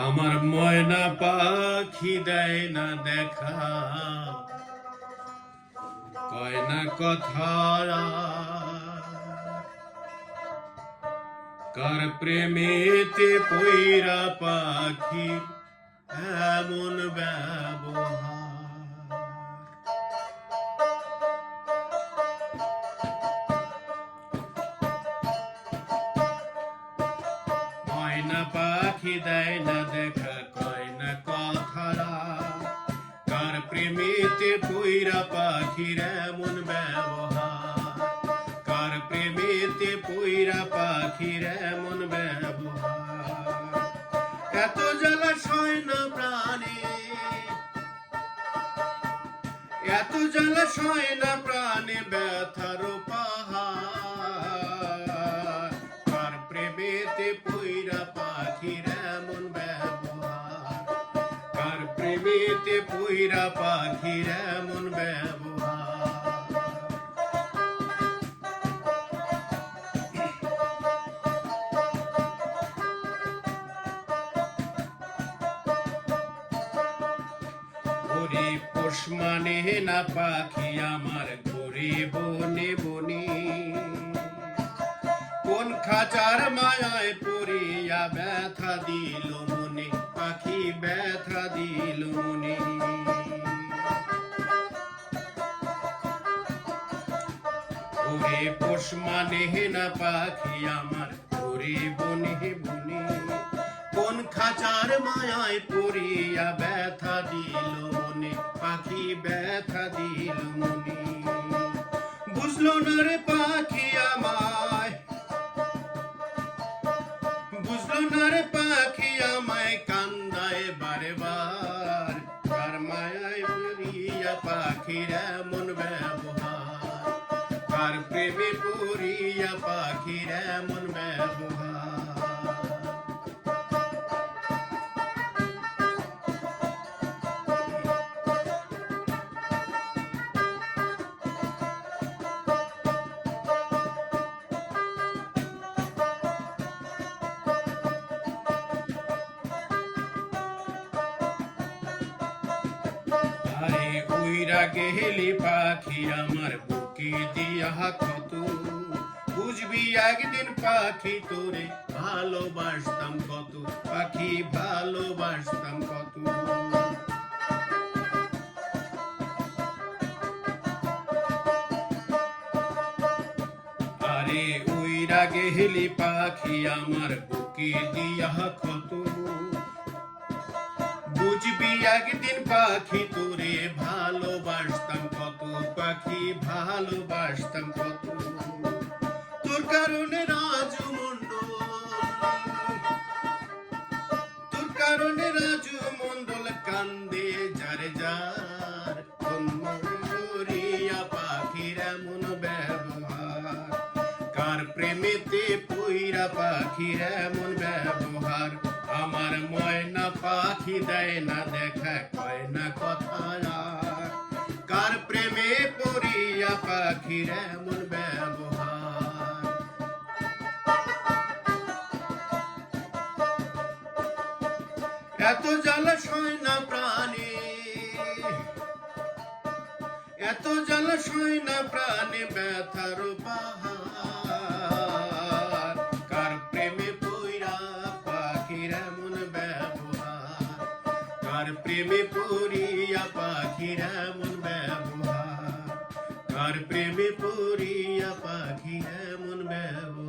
আমার ময়না পাখি দেয় না দেখা, কয় না কথা, কার প্রেমেতে পইরা পাখি এমন ব্যবহার। ময়না পাখি দেয় না দেখা, কয় না কথা, কার প্রেমেতে পইরা পাখির এমন ব্যবহার, কার প্রেমেতে পইরা পাখির এমন ব্যবহার। এত জ্বালা সয় না প্রাণে, এত জ্বালা সয় না প্রাণে ব্যথার পাহাড়, কার প্রেমেতে পইরা পাখির এমন ব্যবহার, কার প্রেমেতে পইরা পাখির এমন ব্যবহার। ওরে পোষ মানে না পাখি আমার ঘুরে বনে বনে, কোন খাঁচার মায়ায় পড়িয়া ব্যথা দিল মনে, পাখি ব্যথা দিল মনে। ওরে পোষ মানে না পাখি আমার ঘুরে বনে বনে, কোন খাঁচার মায়ায় পড়িয়া ব্যথা দিল মনে, পাখি ব্যথা দিল মনে। বুঝলো না রে পাখি আমায়, বুঝলো না রে পাখি আমায়, কান্দায় বারে বার, কার মায়ায় পড়িয়া পাখির এমন ব্যবহার, কার প্রেমে পড়িয়া পাখির এমন ব্যবহার। উইরা গেলি পাখি আমার বুকে দিয়া কত, বুঝবি একদিন পাখি তোরে ভালোবাসতাম কত, পাখি ভালোবাসতাম কত। আরে উইরা গেলি পাখি আমার বুকে দিয়া কত, বুঝবি একদিন পাখি তোরে ভালোবাসতাম কত, পাখি ভালোবাসতাম কত। তোর কারণে রাজু মণ্ডল, তোর কারণে রাজু মণ্ডল কান্দে যারে যার, করিয়া পাখির এমন ব্যবহার, কার প্রেমেতে পইরা পাখির এমন ব্যবহার। আমার ময়না পাখি দেয় না দেখা, কয় না কথা, কার প্রেমে পড়িয়া পাখির এমন ব্যবহার। এত জ্বালা সয় না প্রাণে, এত জ্বালা সয় না প্রাণে ব্যথার পাহাড়, কার প্রেমে পইরা পাখির এমন ব্যবহার, কার প্রেমে পড়িয়া পাখির এমন ব্যবহার, কার প্রেমে পড়িয়া পাখির এমন ব্যবহার।